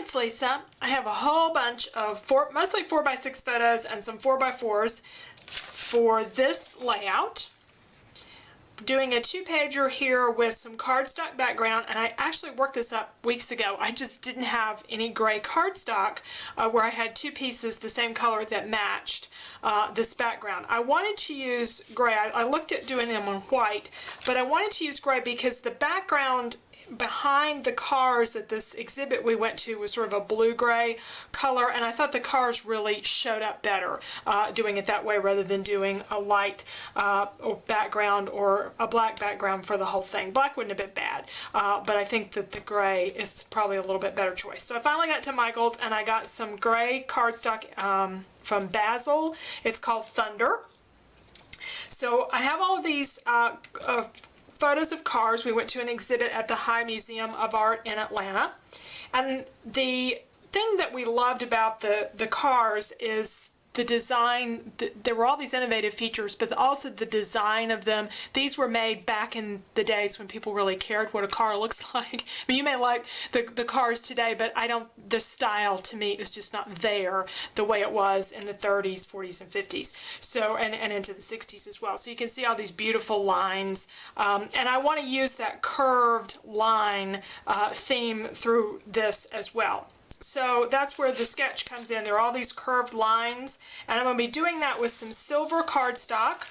it's Lisa. I have a whole bunch of mostly 4x6 photos and some 4x4s for this layout. Doing a 2-pager here with some cardstock background, and I actually worked this up weeks ago. I just didn't have any gray cardstock where I had 2 pieces the same color that matched this background. I wanted to use gray. I looked at doing them on white, but I wanted to use gray because the background behind the cars at this exhibit we went to was sort of a blue-gray color, and I thought the cars really showed up better doing it that way rather than doing a light or background or a black background for the whole thing. Black wouldn't have been bad, but I think that the gray is probably a little bit better choice. So I finally got to Michael's and I got some gray cardstock from Basil. It's called Thunder. So I have all of these photos of cars. We went to an exhibit at the High Museum of Art in Atlanta, and the thing that we loved about the cars is the design. There were all these innovative features, but also the design of them. These were made back in the days when people really cared what a car looks like. I mean, you may like the cars today, but the style to me is just not there the way it was in the 30s, 40s, and 50s. So, and into the 60s as well. So you can see all these beautiful lines. And I want to use that curved line theme through this as well. So that's where the sketch comes in. There are all these curved lines, and I'm going to be doing that with some silver cardstock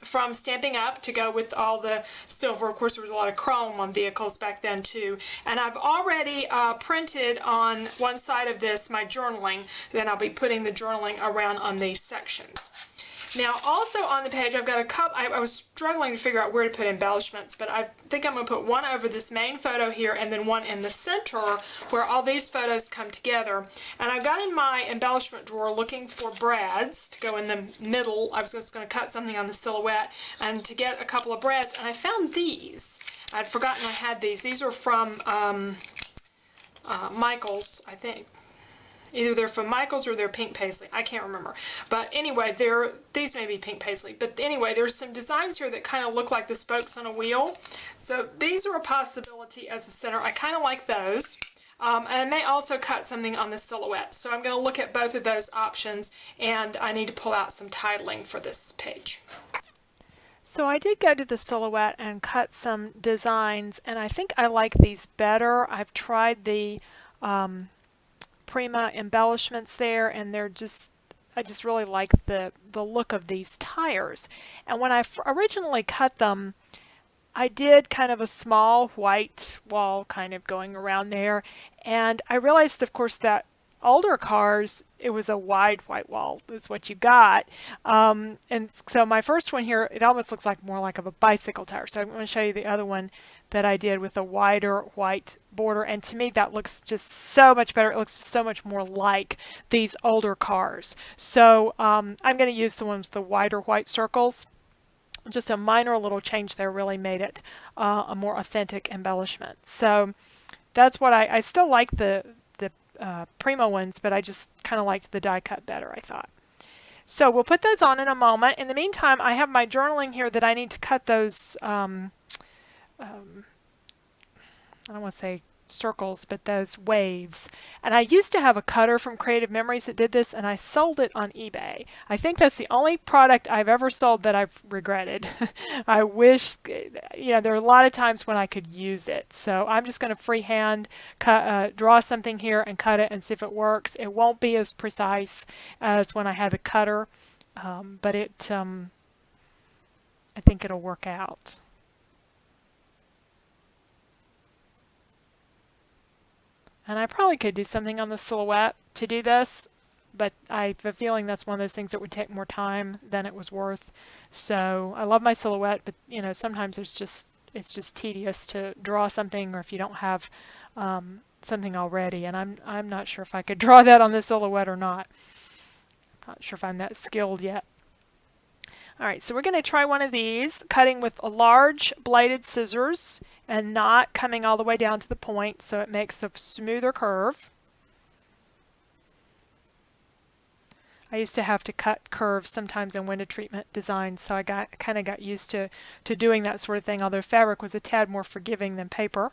from Stamping Up to go with all the silver. Of course, there was a lot of chrome on vehicles back then too. And I've already printed on one side of this my journaling. Then I'll be putting the journaling around on these sections. Now, also on the page, I've got a couple. I was struggling to figure out where to put embellishments, but I think I'm going to put one over this main photo here and then one in the center where all these photos come together. And I've got in my embellishment drawer looking for brads to go in the middle. I was just going to cut something on the silhouette and to get a couple of brads, and I found these. I'd forgotten I had these. These are from Michael's, I think. Either they're from Michael's or they're pink paisley. I can't remember. But anyway, these may be pink paisley. But anyway, there's some designs here that kind of look like the spokes on a wheel. So these are a possibility as a center. I kind of like those. And I may also cut something on the silhouette. So I'm going to look at both of those options, and I need to pull out some titling for this page. So I did go to the silhouette and cut some designs, and I think I like these better. I've tried the Prima embellishments there, and I just really like the look of these tires. And when I originally cut them, I did kind of a small white wall kind of going around there, and I realized, of course, that older cars, it was a wide white wall is what you got. And so my first one here, it almost looks like more like of a bicycle tire. So I'm going to show you the other one that I did with a wider white border, and to me that looks just so much better. It looks so much more like these older cars. So I'm going to use the ones with the wider white circles. Just a minor little change there really made it a more authentic embellishment. So that's what I still like the Prima ones, but I just kind of liked the die cut better, I thought. So we'll put those on in a moment. In the meantime, I have my journaling here that I need to cut those I don't want to say circles, but those waves. And I used to have a cutter from Creative Memories that did this, and I sold it on eBay. I think that's the only product I've ever sold that I've regretted. I wish, there are a lot of times when I could use it. So I'm just going to freehand draw something here and cut it and see if it works. It won't be as precise as when I had the cutter, but I think it'll work out. And I probably could do something on the silhouette to do this, but I have a feeling that's one of those things that would take more time than it was worth. So I love my silhouette, but sometimes it's just tedious to draw something, or if you don't have something already. And I'm not sure if I could draw that on the silhouette or not. I'm not sure if I'm that skilled yet. All right, so we're going to try one of these, cutting with a large bladed scissors and not coming all the way down to the point, so it makes a smoother curve. I used to have to cut curves sometimes in window treatment designs, so I kind of got used to doing that sort of thing, although fabric was a tad more forgiving than paper.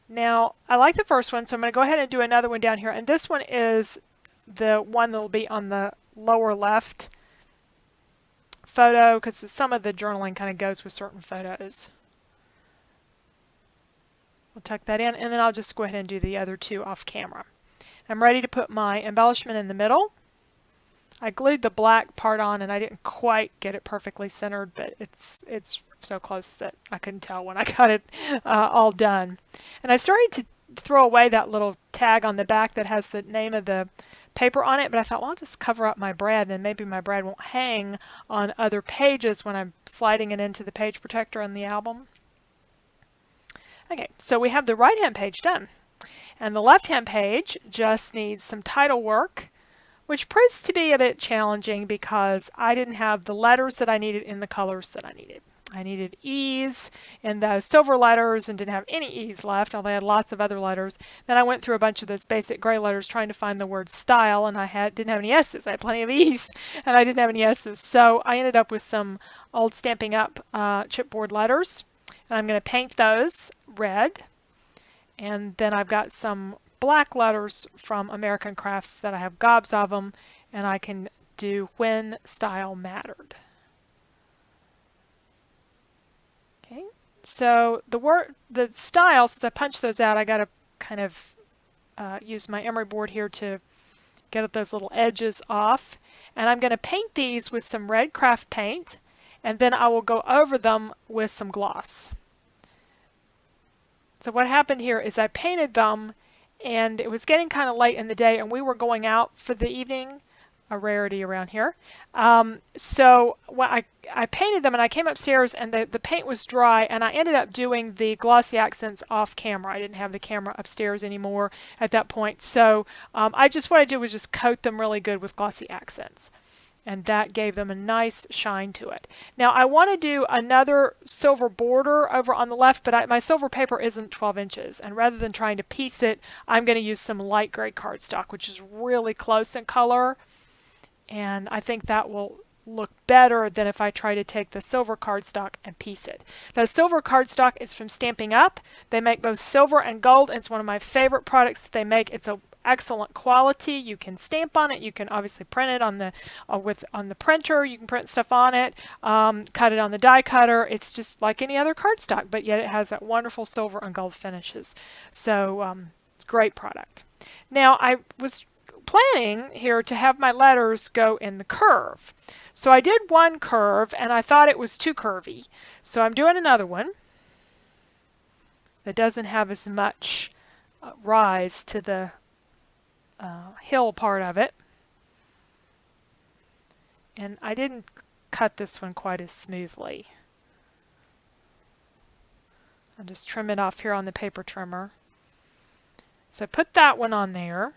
Now, I like the first one, so I'm going to go ahead and do another one down here. And this one is the one that will be on the lower left photo, because some of the journaling kind of goes with certain photos. We'll tuck that in, and then I'll just go ahead and do the other two off camera. I'm ready to put my embellishment in the middle. I glued the black part on, and I didn't quite get it perfectly centered, but it's so close that I couldn't tell when I got it all done. And I started to throw away that little tag on the back that has the name of the paper on it, but I thought, well, I'll just cover up my brad, then maybe my brad won't hang on other pages when I'm sliding it into the page protector on the album. Okay, so we have the right-hand page done. And the left-hand page just needs some title work, which proves to be a bit challenging because I didn't have the letters that I needed in the colors that I needed. I needed E's in those silver letters and didn't have any E's left, although I had lots of other letters. Then I went through a bunch of those basic gray letters trying to find the word style, and I didn't have any S's. I had plenty of E's, and I didn't have any S's. So I ended up with some old Stampin' Up! Chipboard letters, and I'm going to paint those red. And then I've got some black letters from American Crafts that I have gobs of them, and I can do When Style Mattered. Okay, so the style, since I punched those out, I got to kind of use my emery board here to get those little edges off. And I'm going to paint these with some red craft paint, and then I will go over them with some gloss. So what happened here is I painted them, and it was getting kind of late in the day, and we were going out for the evening, a rarity around here. So I painted them, and I came upstairs, and the paint was dry, and I ended up doing the glossy accents off camera. I didn't have the camera upstairs anymore at that point. So what I did was just coat them really good with glossy accents. And that gave them a nice shine to it. Now I want to do another silver border over on the left, but my silver paper isn't 12 inches. And rather than trying to piece it, I'm going to use some light gray cardstock, which is really close in color. And I think that will look better than if I try to take the silver cardstock and piece it. The silver cardstock is from Stampin' Up! They make both silver and gold. And it's one of my favorite products that they make. It's a excellent quality. You can stamp on it. You can obviously print it on the printer. You can print stuff on it, cut it on the die cutter. It's just like any other cardstock, but yet it has that wonderful silver and gold finishes. So it's a great product. Now I was planning here to have my letters go in the curve. So I did one curve and I thought it was too curvy. So I'm doing another one that doesn't have as much rise to the hill part of it. And I didn't cut this one quite as smoothly. I'll just trim it off here on the paper trimmer. So put that one on there.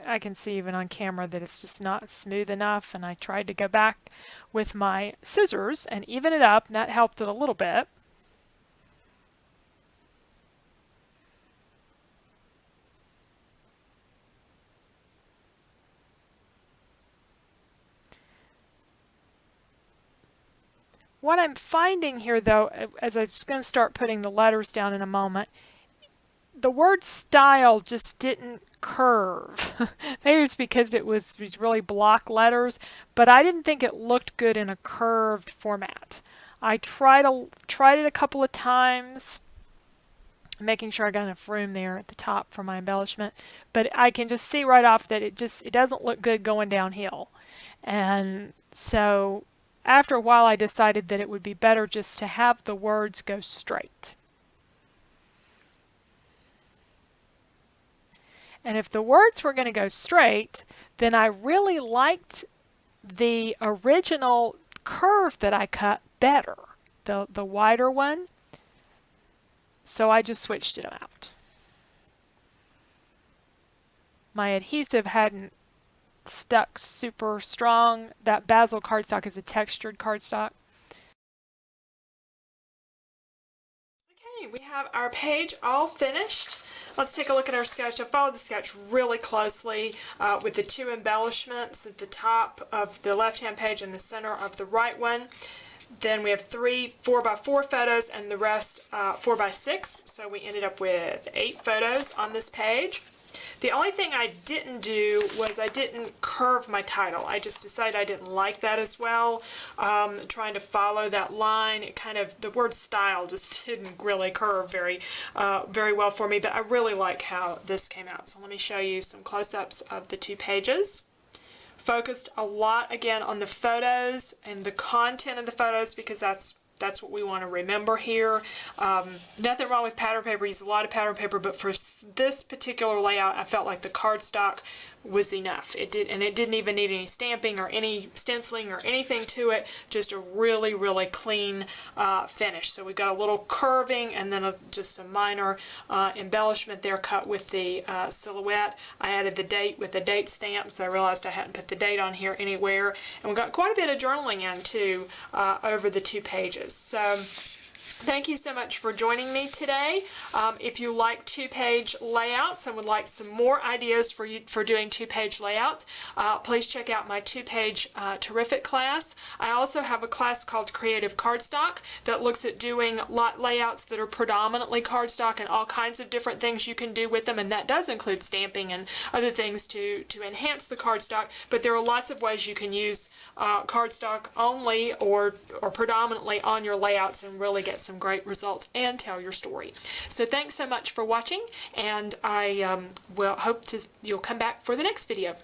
I can see even on camera that it's just not smooth enough, and I tried to go back with my scissors and even it up, and that helped it a little bit. What I'm finding here, though, as I'm just going to start putting the letters down in a moment, the word style just didn't curve. Maybe it's because it was these really block letters, but I didn't think it looked good in a curved format. I tried it a couple of times, making sure I got enough room there at the top for my embellishment, but I can just see right off that it doesn't look good going downhill. And so after a while I decided that it would be better just to have the words go straight. And if the words were going to go straight, then I really liked the original curve that I cut better, the wider one. So I just switched it out. My adhesive hadn't stuck super strong. That Basil cardstock is a textured cardstock. Okay, we have our page all finished. Let's take a look at our sketch. I followed the sketch really closely with the two embellishments at the top of the left-hand page and the center of the right one. Then we have 3 4x4 photos and the rest 4x6. So we ended up with 8 photos on this page. The only thing I didn't do was I didn't curve my title. I just decided I didn't like that as well. Trying to follow that line, it kind of, the word style just didn't really curve very well for me, but I really like how this came out. So let me show you some close-ups of the 2 pages. Focused a lot again on the photos and the content of the photos because that's what we want to remember here. Nothing wrong with pattern paper. Use a lot of pattern paper, but for this particular layout, I felt like the cardstock was enough. It didn't even need any stamping or any stenciling or anything to it. Just a really, really clean finish. So we've got a little curving and then just some minor embellishment there cut with the silhouette. I added the date with the date stamp, so I realized I hadn't put the date on here anywhere. And we got quite a bit of journaling in too over the 2 pages. So thank you so much for joining me today. If you like 2-page layouts and would like some more ideas for doing 2-page layouts, please check out my 2-page terrific class. I also have a class called Creative Cardstock that looks at doing lot layouts that are predominantly cardstock and all kinds of different things you can do with them, and that does include stamping and other things to enhance the cardstock, but there are lots of ways you can use cardstock only or predominantly on your layouts and really get some great results and tell your story. So thanks so much for watching, and I will hope you'll come back for the next video.